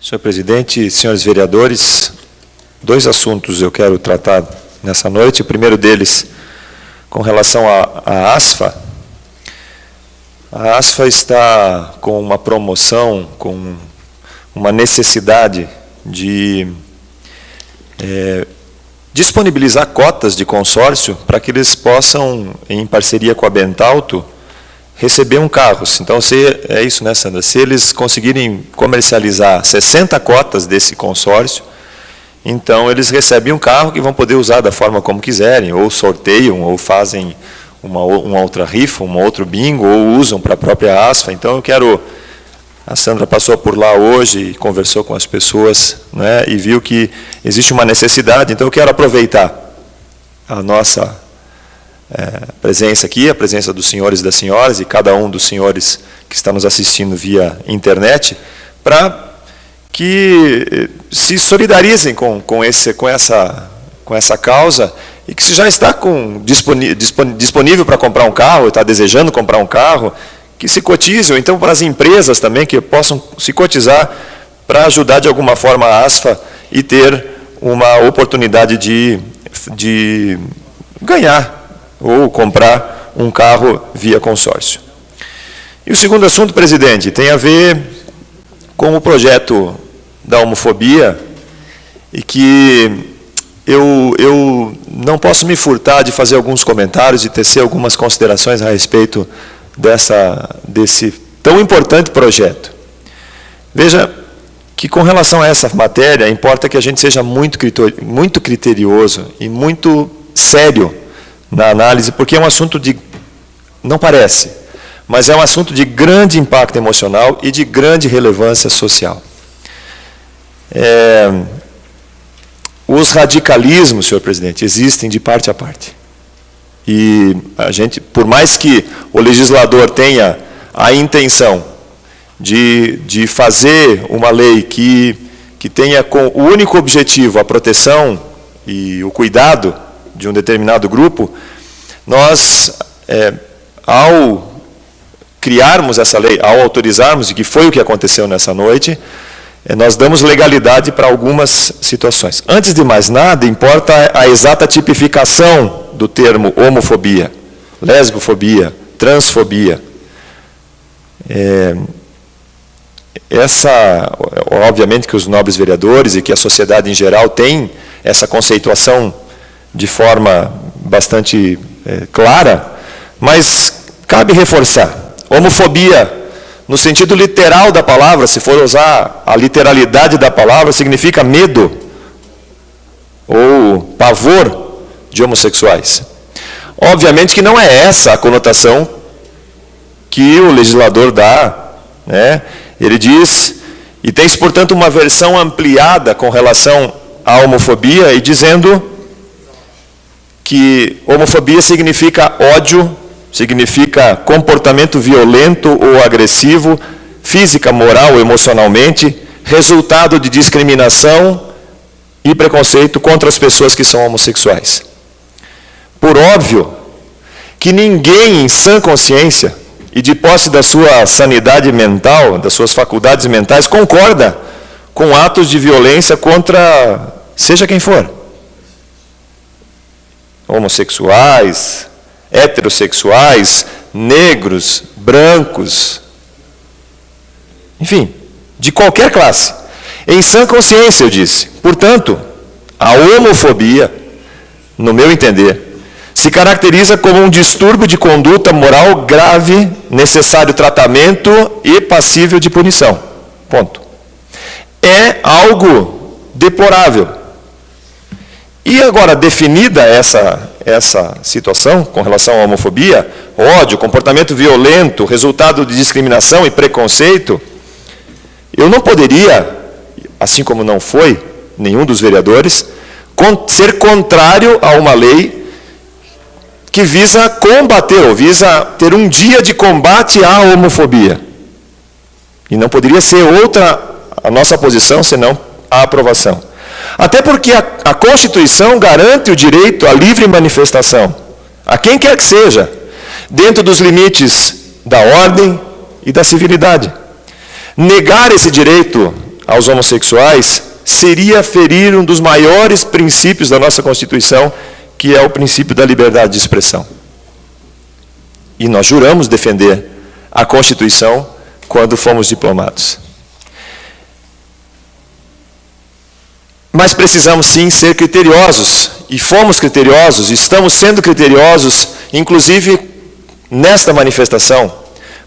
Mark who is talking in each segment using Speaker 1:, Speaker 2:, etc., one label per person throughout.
Speaker 1: Senhor presidente, senhores vereadores, dois assuntos eu quero tratar nessa noite. O primeiro deles, com relação à ASFA. A ASFA está com uma promoção, com uma necessidade de disponibilizar cotas de consórcio para que eles possam, em parceria com a Bentalto, receber um carro. Então, é isso, né, Sandra? Se eles conseguirem comercializar 60 cotas desse consórcio, então eles recebem um carro que vão poder usar da forma como quiserem, ou sorteiam, ou fazem uma outra rifa, um outro bingo, ou usam para a própria ASFA. Então, a Sandra passou por lá hoje e conversou com as pessoas, né, e viu que existe uma necessidade. Então, eu quero aproveitar a nossa presença aqui, a presença dos senhores e das senhoras, e cada um dos senhores que está nos assistindo via internet, para que se solidarizem com essa causa, e que se já está disponível para comprar um carro, está desejando comprar um carro, que se cotize, ou então para as empresas também, que possam se cotizar para ajudar de alguma forma a ASFA e ter uma oportunidade de ganhar ou comprar um carro via consórcio. E o segundo assunto, presidente, tem a ver com o projeto da homofobia, e que eu não posso me furtar de fazer alguns comentários e tecer algumas considerações a respeito desse tão importante projeto. Veja que, com relação a essa matéria, importa que a gente seja muito criterioso e muito sério na análise, porque é um assunto não parece, mas é um assunto de grande impacto emocional e de grande relevância social. Os radicalismos, senhor presidente, existem de parte a parte. E a gente, por mais que o legislador tenha a intenção de fazer uma lei que tenha com o único objetivo a proteção e o cuidado de um determinado grupo, nós, ao criarmos essa lei, ao autorizarmos, e que foi o que aconteceu nessa noite, nós damos legalidade para algumas situações. Antes de mais nada, importa a exata tipificação do termo homofobia, lesbofobia, transfobia. Obviamente que os nobres vereadores e que a sociedade em geral tem essa conceituação de forma bastante clara, mas cabe reforçar. Homofobia, no sentido literal da palavra, se for usar a literalidade da palavra, significa medo ou pavor de homossexuais. Obviamente que não é essa a conotação que o legislador dá, né? Ele diz, e tem-se, portanto, uma versão ampliada com relação à homofobia, e dizendo que homofobia significa ódio, significa comportamento violento ou agressivo, física, moral ou emocionalmente, resultado de discriminação e preconceito contra as pessoas que são homossexuais. Por óbvio que ninguém em sã consciência e de posse da sua sanidade mental, das suas faculdades mentais, concorda com atos de violência contra seja quem for. Homossexuais, heterossexuais, negros, brancos, enfim, de qualquer classe. Em sã consciência, eu disse. Portanto, a homofobia, no meu entender, se caracteriza como um distúrbio de conduta moral grave, necessário tratamento e passível de punição. Ponto. É algo deplorável. E agora, definida essa situação com relação à homofobia, ódio, comportamento violento, resultado de discriminação e preconceito, eu não poderia, assim como não foi nenhum dos vereadores, ser contrário a uma lei que visa combater, ou visa ter um dia de combate à homofobia. E não poderia ser outra a nossa posição, senão a aprovação. Até porque a Constituição garante o direito à livre manifestação, a quem quer que seja, dentro dos limites da ordem e da civilidade. Negar esse direito aos homossexuais seria ferir um dos maiores princípios da nossa Constituição, que é o princípio da liberdade de expressão. E nós juramos defender a Constituição quando fomos diplomados. Mas precisamos sim ser criteriosos, e fomos criteriosos, estamos sendo criteriosos, inclusive nesta manifestação,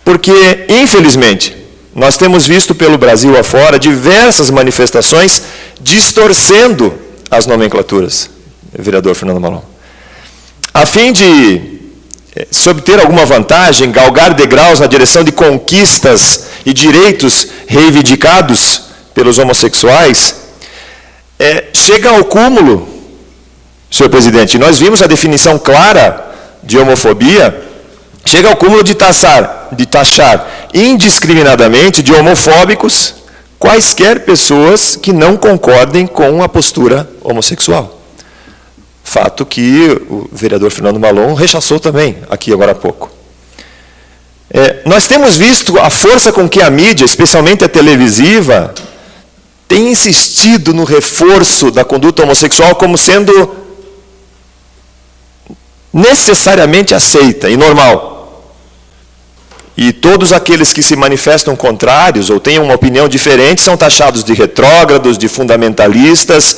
Speaker 1: porque, infelizmente, nós temos visto pelo Brasil afora diversas manifestações distorcendo as nomenclaturas, vereador Fernando Malon. A fim de se obter alguma vantagem, galgar degraus na direção de conquistas e direitos reivindicados pelos homossexuais, chega ao cúmulo, senhor presidente, nós vimos a definição clara de homofobia, chega ao cúmulo de taxar indiscriminadamente de homofóbicos quaisquer pessoas que não concordem com a postura homossexual. Fato que o vereador Fernando Malon rechaçou também, aqui agora há pouco. Nós temos visto a força com que a mídia, especialmente a televisiva, tem insistido no reforço da conduta homossexual como sendo necessariamente aceita e normal. E todos aqueles que se manifestam contrários ou têm uma opinião diferente são taxados de retrógrados, de fundamentalistas,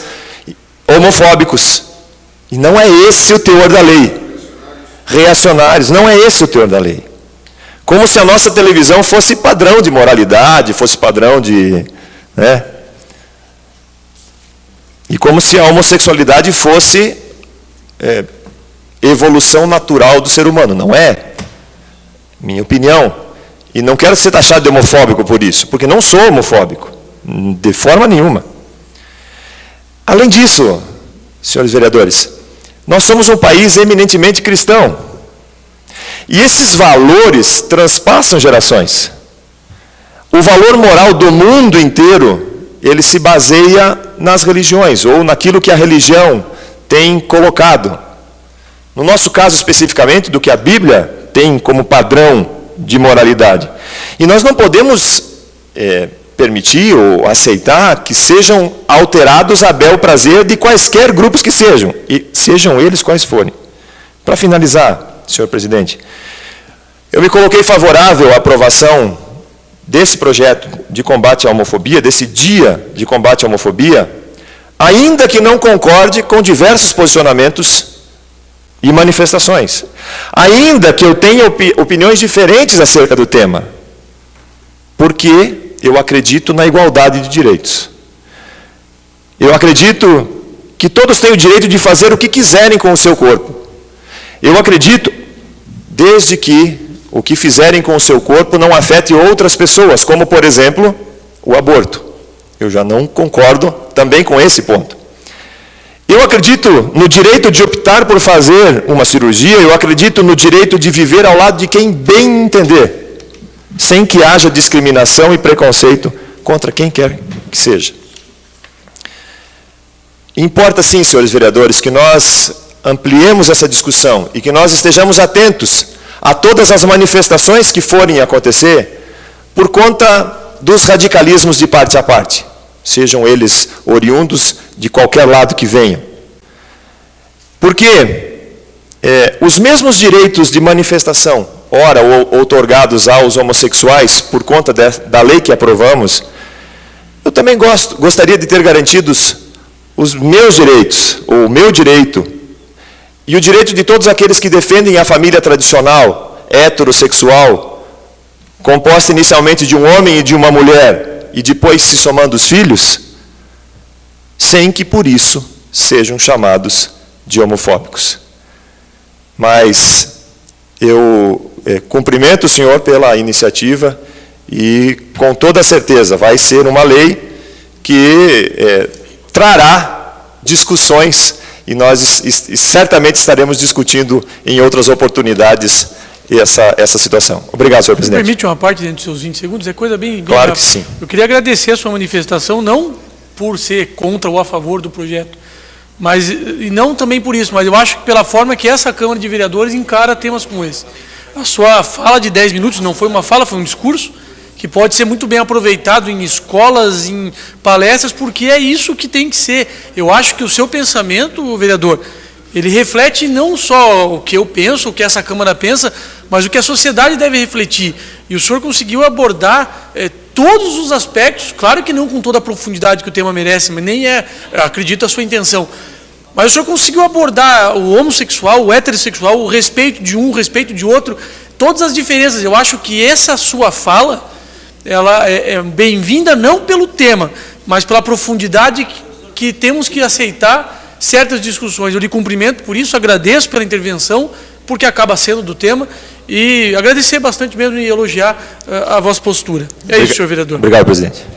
Speaker 1: homofóbicos. E não é esse o teor da lei. Reacionários, não é esse o teor da lei. Como se a nossa televisão fosse padrão de moralidade, fosse padrão de... E como se a homossexualidade fosse evolução natural do ser humano. Não é. Minha opinião. E não quero ser taxado de homofóbico por isso, porque não sou homofóbico. De forma nenhuma. Além disso, senhores vereadores, nós somos um país eminentemente cristão. E esses valores transpassam gerações. O valor moral do mundo inteiro, ele se baseia nas religiões, ou naquilo que a religião tem colocado. No nosso caso, especificamente, do que a Bíblia tem como padrão de moralidade. E nós não podemos permitir ou aceitar que sejam alterados a bel prazer de quaisquer grupos que sejam, e sejam eles quais forem. Para finalizar, senhor presidente, eu me coloquei favorável à aprovação desse projeto de combate à homofobia, desse dia de combate à homofobia, ainda que não concorde com diversos posicionamentos e manifestações. Ainda que eu tenha opiniões diferentes acerca do tema. Porque eu acredito na igualdade de direitos. Eu acredito que todos têm o direito de fazer o que quiserem com o seu corpo. Eu acredito, desde que o que fizerem com o seu corpo não afete outras pessoas, como, por exemplo, o aborto. Eu já não concordo também com esse ponto. Eu acredito no direito de optar por fazer uma cirurgia, eu acredito no direito de viver ao lado de quem bem entender, sem que haja discriminação e preconceito contra quem quer que seja. Importa sim, senhores vereadores, que nós ampliemos essa discussão e que nós estejamos atentos a todas as manifestações que forem acontecer por conta dos radicalismos de parte a parte, sejam eles oriundos de qualquer lado que venham. Porque os mesmos direitos de manifestação, ora outorgados aos homossexuais por conta da lei que aprovamos, eu também gostaria de ter garantidos os meus direitos, ou o meu direito, e o direito de todos aqueles que defendem a família tradicional, heterossexual, composta inicialmente de um homem e de uma mulher, e depois se somando os filhos, sem que por isso sejam chamados de homofóbicos. Mas eu cumprimento o senhor pela iniciativa e, com toda certeza, vai ser uma lei que trará discussões e nós certamente estaremos discutindo em outras oportunidades essa situação. Obrigado, senhor presidente.
Speaker 2: Me permite uma parte dentro dos seus 20 segundos? É coisa bem
Speaker 1: claro
Speaker 2: rápida.
Speaker 1: Que sim.
Speaker 2: Eu queria agradecer a sua manifestação, não por ser contra ou a favor do projeto, mas, e não também por isso, mas eu acho que pela forma que essa Câmara de Vereadores encara temas como esse. A sua fala de 10 minutos não foi uma fala, foi um discurso, que pode ser muito bem aproveitado em escolas, em palestras, porque é isso que tem que ser. Eu acho que o seu pensamento, vereador, ele reflete não só o que eu penso, o que essa Câmara pensa, mas o que a sociedade deve refletir. E o senhor conseguiu abordar todos os aspectos, claro que não com toda a profundidade que o tema merece, mas nem acredito, a sua intenção. Mas o senhor conseguiu abordar o homossexual, o heterossexual, o respeito de um, o respeito de outro, todas as diferenças. Eu acho que essa sua fala, ela é bem-vinda não pelo tema, mas pela profundidade que temos que aceitar certas discussões. Eu lhe cumprimento por isso, agradeço pela intervenção, porque acaba sendo do tema, e agradecer bastante mesmo e elogiar a vossa postura. É isso, senhor vereador.
Speaker 1: Obrigado, presidente.